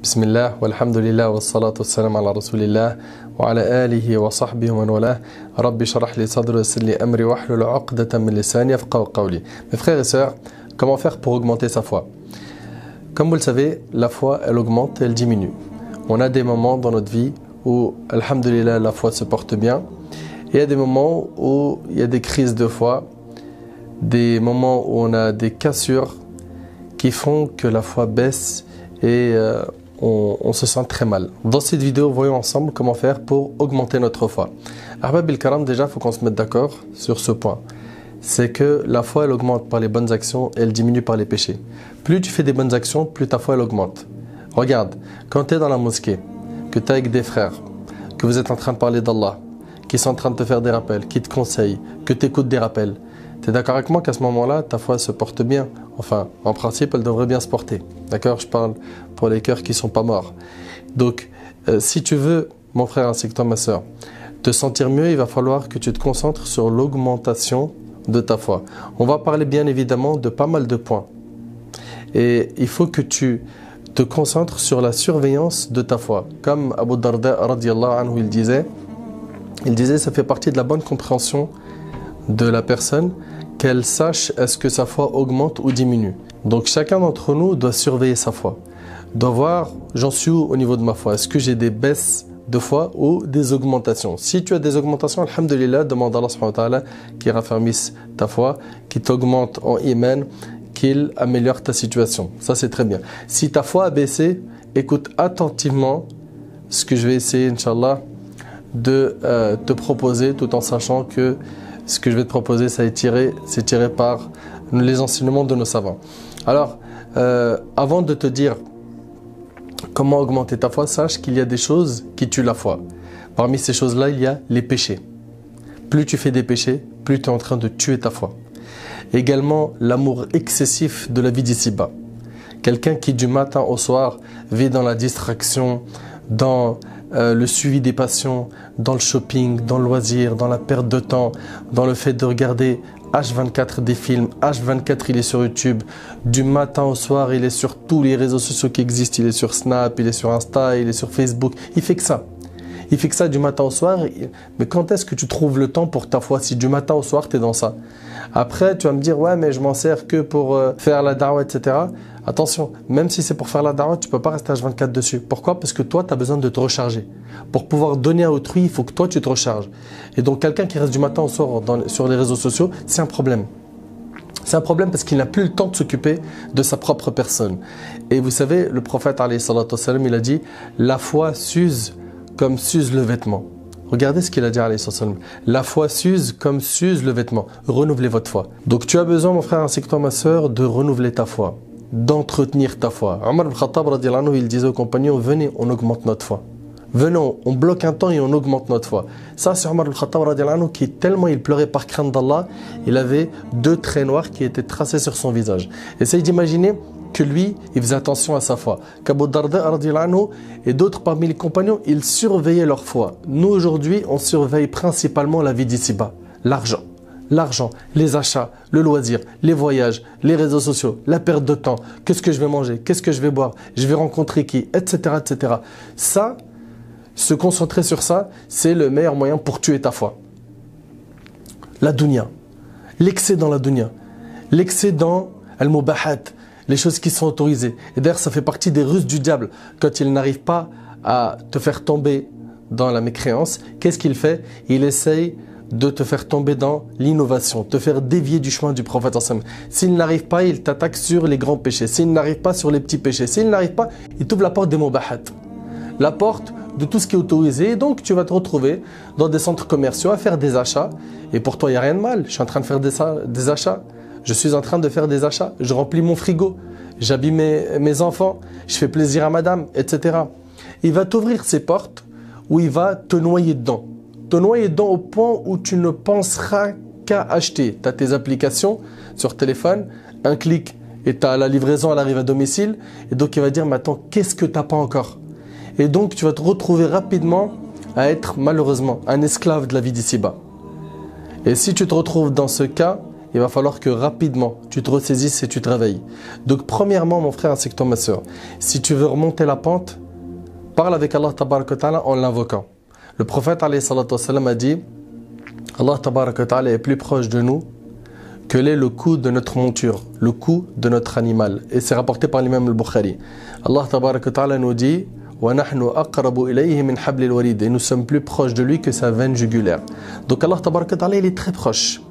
بسم الله والحمد لله والصلاة والسلام على رسول الله وعلى آله وصحبه ومن والاه ربي اشرح لي صدري ويسر لي أمري واحلل عقدة من لساني يفقهوا قولي. Mes frères et sœurs, comment faire pour augmenter sa foi? Comme vous le savez, la foi elle augmente et elle diminue. On a des moments dans notre vie où, alhamdulillah, la foi se porte bien. Et il y a des moments où il y a des crises de foi, des moments où on a des cassures qui font que la foi baisse et on se sent très mal. Dans cette vidéo, voyons ensemble comment faire pour augmenter notre foi. Ahbab el-Karam, déjà, il faut qu'on se mette d'accord sur ce point. C'est que la foi, elle augmente par les bonnes actions et elle diminue par les péchés. Plus tu fais des bonnes actions, plus ta foi, elle augmente. Regarde, quand tu es dans la mosquée, que tu es avec des frères, que vous êtes en train de parler d'Allah, qui sont en train de te faire des rappels, qui te conseillent, que tu écoutes des rappels, tu es d'accord avec moi qu'à ce moment-là, ta foi se porte bien? Enfin, en principe, elle devrait bien se porter. D'accord? Je parle pour les cœurs qui ne sont pas morts. Donc, si tu veux, mon frère ainsi que toi, ma soeur, te sentir mieux, il va falloir que tu te concentres sur l'augmentation de ta foi. On va parler bien évidemment de pas mal de points. Et il faut que tu te concentres sur la surveillance de ta foi. Comme Abu Darda, radiyallahu anhu, il disait, ça fait partie de la bonne compréhension de la personne qu'elle sache est-ce que sa foi augmente ou diminue. Donc chacun d'entre nous doit surveiller sa foi, doit voir j'en suis où au niveau de ma foi, est-ce que j'ai des baisses de foi ou des augmentations. Si tu as des augmentations, alhamdulillah, demande à Allah subhanahu wa ta'ala qu'il raffermisse ta foi, qu'il t'augmente en iman, qu'il améliore ta situation. Ça c'est très bien. Si ta foi a baissé, écoute attentivement ce que je vais essayer, Inch'Allah, de te proposer, tout en sachant que ce que je vais te proposer, c'est tiré par les enseignements de nos savants. Alors, avant de te dire comment augmenter ta foi, sache qu'il y a des choses qui tuent la foi. Parmi ces choses-là, il y a les péchés. Plus tu fais des péchés, plus tu es en train de tuer ta foi. Également, l'amour excessif de la vie d'ici-bas. Quelqu'un qui du matin au soir vit dans la distraction, dans le suivi des passions, dans le shopping, dans le loisir, dans la perte de temps, dans le fait de regarder H24 des films, H24 il est sur YouTube, du matin au soir il est sur tous les réseaux sociaux qui existent, il est sur Snap, il est sur Insta, il est sur Facebook, il fait que ça. Il fait que ça du matin au soir, mais quand est-ce que tu trouves le temps pour ta foi si du matin au soir tu es dans ça? Après tu vas me dire ouais mais je m'en sers que pour faire la da'wah etc. Attention, même si c'est pour faire la da'wah, tu ne peux pas rester H24 dessus. Pourquoi? Parce que toi tu as besoin de te recharger. Pour pouvoir donner à autrui, il faut que toi tu te recharges. Et donc quelqu'un qui reste du matin au soir sur les réseaux sociaux, c'est un problème. C'est un problème parce qu'il n'a plus le temps de s'occuper de sa propre personne. Et vous savez, le prophète alayhi salatu wassalam, il a dit la foi s'use comme s'use le vêtement. Regardez ce qu'il a dit alayhi salatu wassalam. La foi s'use comme s'use le vêtement. Renouvelez votre foi. Donc tu as besoin, mon frère ainsi que toi, ma soeur, de renouveler ta foi, d'entretenir ta foi. Omar ibn Khattab radiyallahu anhu, il disait aux compagnons, venez, on augmente notre foi. Venons, on bloque un temps et on augmente notre foi. Ça, c'est Omar ibn Khattab radiyallahu anhu qui, tellement il pleurait par crainte d'Allah, il avait 2 traits noirs qui étaient tracés sur son visage. Essayez d'imaginer que lui, il faisait attention à sa foi. Qu'Abu Darda radiyallahu anhu et d'autres parmi les compagnons, ils surveillaient leur foi. Nous, aujourd'hui, on surveille principalement la vie d'ici-bas, l'argent. L'argent, les achats, le loisir, les voyages, les réseaux sociaux, la perte de temps, qu'est-ce que je vais manger, qu'est-ce que je vais boire, je vais rencontrer qui, etc., etc. Ça, se concentrer sur ça, c'est le meilleur moyen pour tuer ta foi. La dunya, l'excès dans la dunya, l'excès dans al-mubahat, les choses qui sont autorisées. Et d'ailleurs, ça fait partie des ruses du diable. Quand il n'arrive pas à te faire tomber dans la mécréance, qu'est-ce qu'il fait? Il essaye de te faire tomber dans l'innovation, te faire dévier du chemin du prophète. S'il n'arrive pas, il t'attaque sur les grands péchés. S'il n'arrive pas, sur les petits péchés. S'il n'arrive pas, il t'ouvre la porte des mubahat, la porte de tout ce qui est autorisé. Et donc tu vas te retrouver dans des centres commerciaux à faire des achats. Et pour toi, il n'y a rien de mal. Je suis en train de faire des achats. Je suis en train de faire des achats. Je remplis mon frigo. J'habille mes enfants. Je fais plaisir à madame, etc. Il va t'ouvrir ces portes où il va te noyer dedans. Te noyer dedans au point où tu ne penseras qu'à acheter. Tu as tes applications sur téléphone, un clic et tu as la livraison, elle arrive à domicile. Et donc il va dire, mais attends, qu'est-ce que tu n'as pas encore? Et donc tu vas te retrouver rapidement à être malheureusement un esclave de la vie d'ici-bas. Et si tu te retrouves dans ce cas, il va falloir que rapidement tu te ressaisisses et tu te réveilles. Donc premièrement mon frère ainsi que toi ma soeur, si tu veux remonter la pente, parle avec Allah tabaraka wa ta'ala en l'invoquant. Le prophète alayhi salatu wassalam a dit Allah tabaraka wa ta'ala est plus proche de nous que l'est le cou de notre monture, le cou de notre animal. Et c'est rapporté par l'imam al-Bukhari. Allah tabaraka wa ta'ala nous dit وَنَحْنُ أَقْرَبُ إِلَيْهِ مِنْ حَبْلِ الْوَرِيدِ. Et nous sommes plus proches de lui que sa veine jugulaire. Donc Allah tabaraka wa ta'ala il est très proche.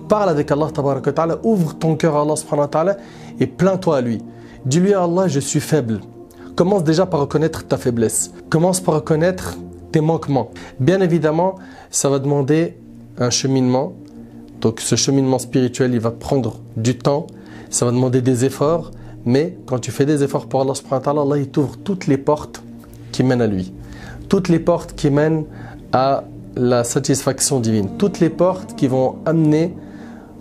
Parle avec Allah tabaraka wa ta'ala, ouvre ton cœur à Allah subhanahu wa ta'ala et plains-toi à lui. Dis-lui à Allah je suis faible. Commence déjà par reconnaître ta faiblesse. Commence par reconnaître tes manquements. Bien évidemment, ça va demander un cheminement. Donc ce cheminement spirituel, il va prendre du temps. Ça va demander des efforts. Mais quand tu fais des efforts pour Allah subhanahu wa ta'ala, Allah il t'ouvre toutes les portes qui mènent à lui. Toutes les portes qui mènent à la satisfaction divine. Toutes les portes qui vont amener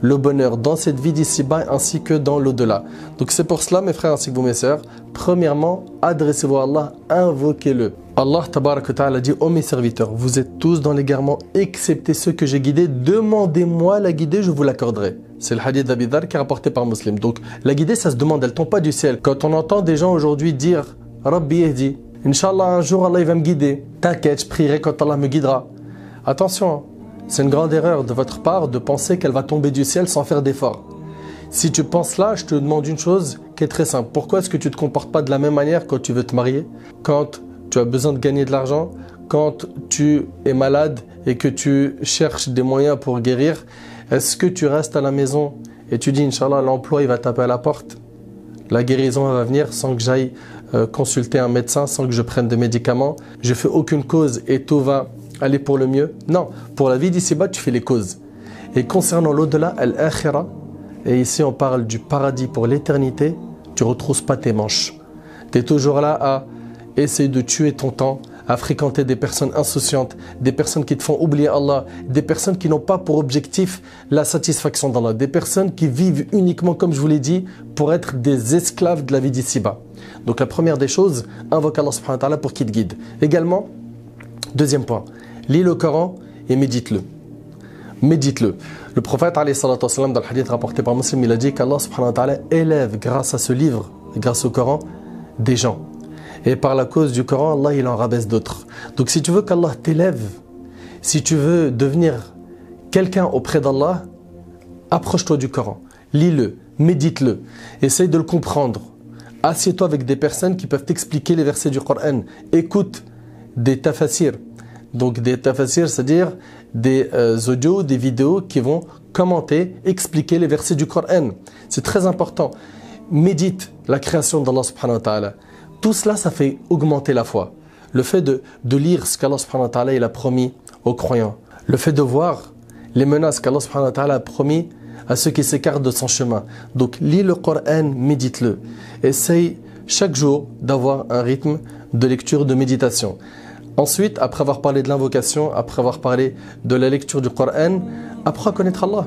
le bonheur dans cette vie d'ici-bas ainsi que dans l'au-delà. Donc c'est pour cela mes frères ainsi que vous mes sœurs, premièrement, adressez-vous à Allah, invoquez-le. Allah tabaraka wa ta'ala dit ô mes serviteurs, vous êtes tous dans l'égarement excepté ceux que j'ai guidés, demandez-moi la guidée, je vous l'accorderai. C'est le hadith d'Abi Dharr qui est rapporté par Muslim. Donc la guidée ça se demande, elle ne tombe pas du ciel. Quand on entend des gens aujourd'hui dire Rabbi Yehdi, Inch'Allah un jour Allah il va me guider, t'inquiète je prierai quand Allah me guidera. Attention, c'est une grande erreur de votre part de penser qu'elle va tomber du ciel sans faire d'effort. Si tu penses là, je te demande une chose qui est très simple. Pourquoi est-ce que tu ne te comportes pas de la même manière quand tu veux te marier, quand tu as besoin de gagner de l'argent, quand tu es malade et que tu cherches des moyens pour guérir? Est-ce que tu restes à la maison et tu dis Inch'Allah l'emploi il va taper à la porte, la guérison va venir sans que j'aille consulter un médecin, sans que je prenne des médicaments, je fais aucune cause et tout va aller pour le mieux? Non, pour la vie d'ici-bas, tu fais les causes. Et concernant l'au-delà, al-akhira, et ici on parle du paradis pour l'éternité, tu ne retrousses pas tes manches. Tu es toujours là à essayer de tuer ton temps, à fréquenter des personnes insouciantes, des personnes qui te font oublier Allah, des personnes qui n'ont pas pour objectif la satisfaction d'Allah, des personnes qui vivent uniquement, comme je vous l'ai dit, pour être des esclaves de la vie d'ici-bas. Donc la première des choses, invoque Allah subhanahu wa ta'ala pour qu'il te guide. Également, deuxième point, lis le Coran et médite-le. Médite-le. Le prophète alayhi salatu wassalam, dans le hadith rapporté par Muslim, il a dit qu'Allah subhanahu wa ta'ala élève grâce à ce livre, grâce au Coran, des gens. Et par la cause du Coran, Allah il en rabaisse d'autres. Donc si tu veux qu'Allah t'élève, si tu veux devenir quelqu'un auprès d'Allah, approche-toi du Coran, lis-le, médite-le, essaye de le comprendre. Assieds-toi avec des personnes qui peuvent t'expliquer les versets du Coran. Écoute des tafasirs. Donc des tafasirs, c'est-à-dire des audios, des vidéos qui vont commenter, expliquer les versets du Coran. C'est très important. Médite la création d'Allah subhanahu wa ta'ala. Tout cela, ça fait augmenter la foi. Le fait de lire ce qu'Allah subhanahu wa ta'ala il a promis aux croyants. Le fait de voir les menaces qu'Allah subhanahu wa ta'ala a promis à ceux qui s'écartent de son chemin. Donc lis le Coran, médite-le. Essaye chaque jour d'avoir un rythme de lecture, de méditation. Ensuite, après avoir parlé de l'invocation, après avoir parlé de la lecture du Coran, apprends à connaître Allah.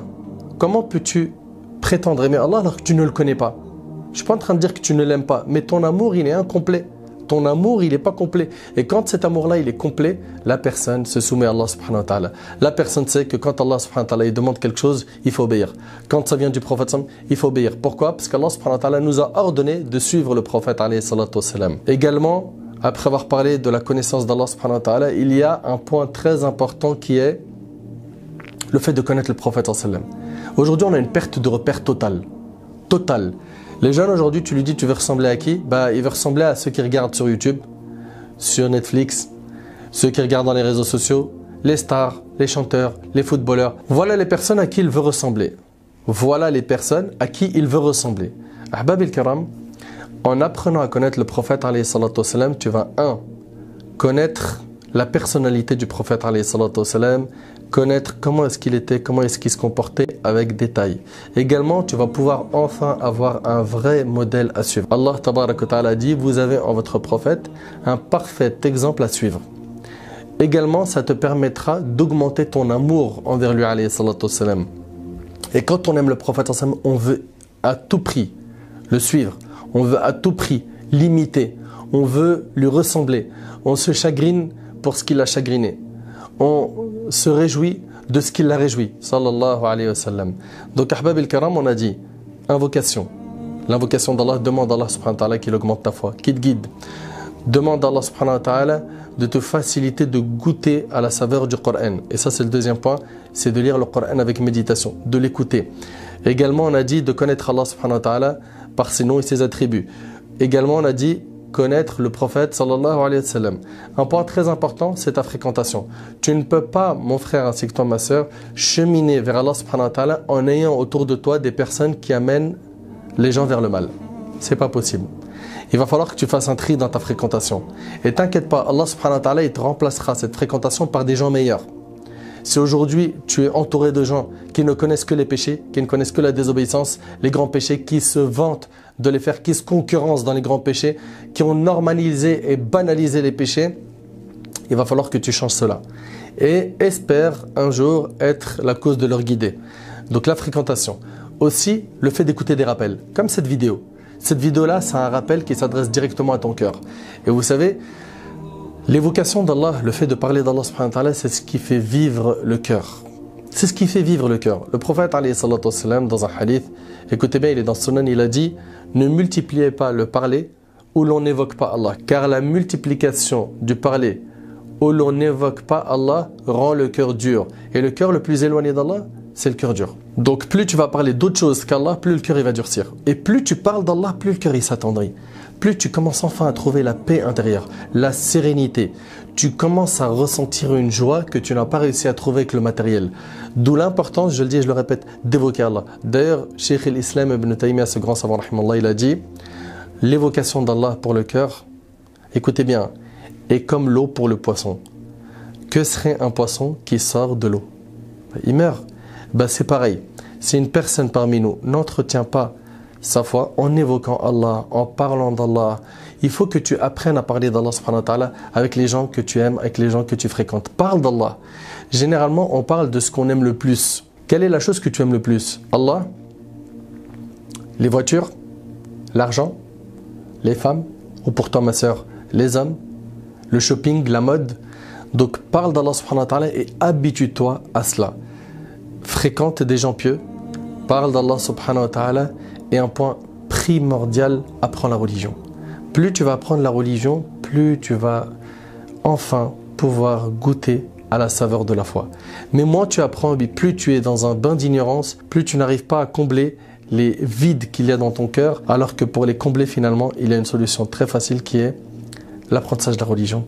Comment peux-tu prétendre aimer Allah alors que tu ne le connais pas? Je ne suis pas en train de dire que tu ne l'aimes pas, mais ton amour, il est incomplet. Ton amour, il n'est pas complet. Et quand cet amour-là, il est complet, la personne se soumet à Allah subhanahu wa ta'ala. La personne sait que quand Allah subhanahu wa ta'ala il demande quelque chose, il faut obéir. Quand ça vient du prophète, il faut obéir. Pourquoi? Parce qu'Allah subhanahu wa ta'ala nous a ordonné de suivre le prophète alayhi salatu wassalam. Également, après avoir parlé de la connaissance d'Allah subhanahu wa ta'ala, il y a un point très important qui est le fait de connaître le prophète sallallahu alayhi wa sallam. Aujourd'hui, on a une perte de repère totale. Totale. Les jeunes aujourd'hui, tu lui dis tu veux ressembler à qui? Il veut ressembler à ceux qui regardent sur YouTube, sur Netflix, ceux qui regardent dans les réseaux sociaux, les stars, les chanteurs, les footballeurs. Voilà les personnes à qui il veut ressembler. Voilà les personnes à qui il veut ressembler. Ahbab al-Kiram, en apprenant à connaître le prophète alayhi salatu wassalam, tu vas connaître la personnalité du prophète alayhi salatu wassalam, connaître comment est-ce qu'il était, comment est-ce qu'il se comportait avec détail. Également, tu vas pouvoir enfin avoir un vrai modèle à suivre. Allah tabaraka wa ta'ala dit, vous avez en votre prophète un parfait exemple à suivre. Également, ça te permettra d'augmenter ton amour envers lui alayhi salatu wassalam. Et quand on aime le prophète, on veut à tout prix le suivre. On veut à tout prix l'imiter. On veut lui ressembler. On se chagrine pour ce qu'il a chagriné. On se réjouit de ce qui l'a réjoui, sallallahu alayhi wa sallam. Donc, Ahbab al-Karam, on a dit invocation. L'invocation d'Allah, demande à Allah subhanahu wa ta'ala qu'il augmente ta foi, qu'il te guide. Demande à Allah subhanahu wa ta'ala de te faciliter de goûter à la saveur du Coran. Et ça, c'est le deuxième point, c'est de lire le Coran avec méditation, de l'écouter. Également, on a dit de connaître Allah subhanahu wa ta'ala par ses noms et ses attributs. Également, on a dit connaître le prophète sallallahu alayhi wa sallam. Un point très important, c'est ta fréquentation. Tu ne peux pas, mon frère ainsi que toi, ma soeur, cheminer vers Allah subhanahu wa ta'ala en ayant autour de toi des personnes qui amènent les gens vers le mal. C'est pas possible. Il va falloir que tu fasses un tri dans ta fréquentation. Et t'inquiète pas, Allah subhanahu wa ta'ala, il te remplacera cette fréquentation par des gens meilleurs. Si aujourd'hui tu es entouré de gens qui ne connaissent que les péchés, qui ne connaissent que la désobéissance, les grands péchés, qui se vantent de les faire, qui se concurrencent dans les grands péchés, qui ont normalisé et banalisé les péchés, il va falloir que tu changes cela. Et espère un jour être la cause de leur guider. Donc la fréquentation. Aussi, le fait d'écouter des rappels, comme cette vidéo. Cette vidéo-là, c'est un rappel qui s'adresse directement à ton cœur. Et vous savez, l'évocation d'Allah, le fait de parler d'Allah subhanahu wa ta'ala, c'est ce qui fait vivre le cœur. C'est ce qui fait vivre le cœur. Le prophète alayhi salatu wassalam, dans un hadith, écoutez bien, il est dans Sunan, il a dit « Ne multipliez pas le parler où l'on n'évoque pas Allah, car la multiplication du parler où l'on n'évoque pas Allah rend le cœur dur. Et le cœur le plus éloigné d'Allah, c'est le cœur dur. Donc plus tu vas parler d'autre chose qu'Allah, plus le cœur il va durcir. Et plus tu parles d'Allah, plus le cœur il s'attendrit. Plus tu commences enfin à trouver la paix intérieure, la sérénité. Tu commences à ressentir une joie que tu n'as pas réussi à trouver avec le matériel. D'où l'importance, je le dis et je le répète, d'évoquer Allah. D'ailleurs, Cheikh l'Islam Ibn Taymiyyah, ce grand savant, rahimallah, il a dit l'évocation d'Allah pour le cœur, écoutez bien, est comme l'eau pour le poisson. Que serait un poisson qui sort de l'eau? Il meurt. Ben c'est pareil. Si une personne parmi nous n'entretient pas sa foi en évoquant Allah, en parlant d'Allah, il faut que tu apprennes à parler d'Allah subhanahu wa ta'ala avec les gens que tu aimes, avec les gens que tu fréquentes. Parle d'Allah. Généralement, on parle de ce qu'on aime le plus. Quelle est la chose que tu aimes le plus? Allah, les voitures, l'argent, les femmes, ou pour toi ma soeur, les hommes, le shopping, la mode. Donc parle d'Allah subhanahu wa ta'ala et habitue-toi à cela. Fréquente des gens pieux, parle d'Allah subhanahu wa ta'ala, et un point primordial, apprends la religion. Plus tu vas apprendre la religion, plus tu vas enfin pouvoir goûter à la saveur de la foi. Mais moins tu apprends, plus tu es dans un bain d'ignorance, plus tu n'arrives pas à combler les vides qu'il y a dans ton cœur, alors que pour les combler finalement, il y a une solution très facile qui est l'apprentissage de la religion.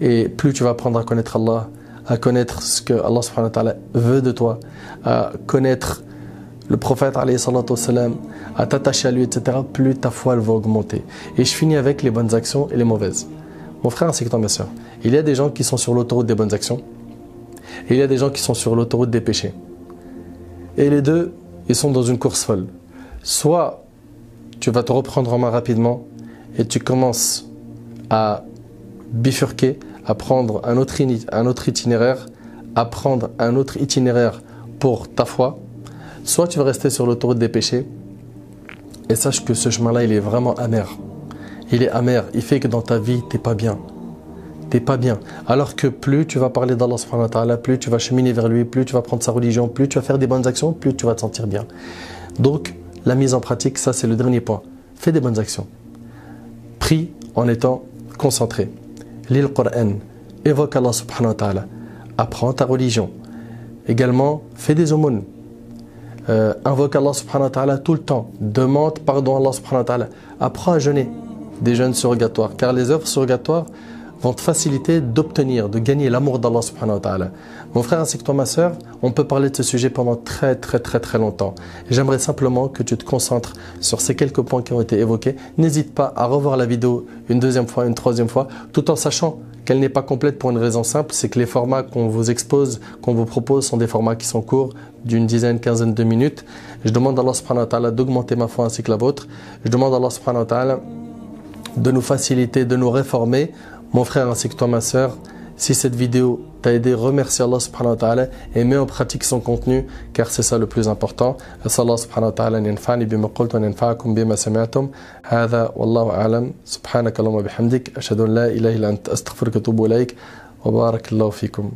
Et plus tu vas apprendre à connaître Allah, à connaître ce que Allah subhanahu wa ta'ala veut de toi, à connaître le prophète alayhi salatu wassalam, à t'attacher à lui, etc., plus ta foi elle va augmenter. Et je finis avec les bonnes actions et les mauvaises. Mon frère ainsi que toi, ma soeur, il y a des gens qui sont sur l'autoroute des bonnes actions et il y a des gens qui sont sur l'autoroute des péchés. Et les deux, ils sont dans une course folle. Soit tu vas te reprendre en main rapidement et tu commences à bifurquer, à prendre un autre itinéraire, à prendre un autre itinéraire pour ta foi. Soit tu vas rester sur l'autoroute des péchés et sache que ce chemin-là, il est vraiment amer. Il est amer, il fait que dans ta vie, t'es pas bien. T'es pas bien. Alors que plus tu vas parler d'Allah subhanahu wa ta'ala, plus tu vas cheminer vers lui, plus tu vas prendre sa religion, plus tu vas faire des bonnes actions, plus tu vas te sentir bien. Donc, la mise en pratique, ça c'est le dernier point. Fais des bonnes actions. Prie en étant concentré. Lis le Coran. Évoque Allah subhanahu wa ta'ala. Apprends ta religion. Également, fais des aumônes. Invoque Allah subhanahu wa ta'ala tout le temps. Demande pardon à Allah subhanahu wa ta'ala. Apprends à jeûner des jeûnes surrogatoires. Car les œuvres surrogatoires vont te faciliter d'obtenir, de gagner l'amour d'Allah subhanahu wa ta'ala. Mon frère ainsi que toi ma soeur, on peut parler de ce sujet pendant très longtemps. J'aimerais simplement que tu te concentres sur ces quelques points qui ont été évoqués. N'hésite pas à revoir la vidéo une deuxième fois, une troisième fois, tout en sachant qu'elle n'est pas complète pour une raison simple, c'est que les formats qu'on vous expose, qu'on vous propose sont des formats qui sont courts, d'une dizaine, quinzaine de minutes. Je demande à Allah subhanahu wa ta'ala d'augmenter ma foi ainsi que la vôtre. Je demande à Allah subhanahu wa ta'ala de nous faciliter, de nous réformer. Mon frère ainsi que toi ma soeur, si cette vidéo t'a aidé, remercie Allah subhanahu wa ta'ala et mets en pratique son contenu car c'est ça le plus important. Allah subhanahu wa ta'ala yanfa'ni bima qultu wa yanfa'akum bima sami'tum. Hadha wallahu a'lam. Subhanaka Allahumma bihamdik ashhadu an la ilaha illa anta astaghfiruka wa atubu ilaik wa barakallahu fikum.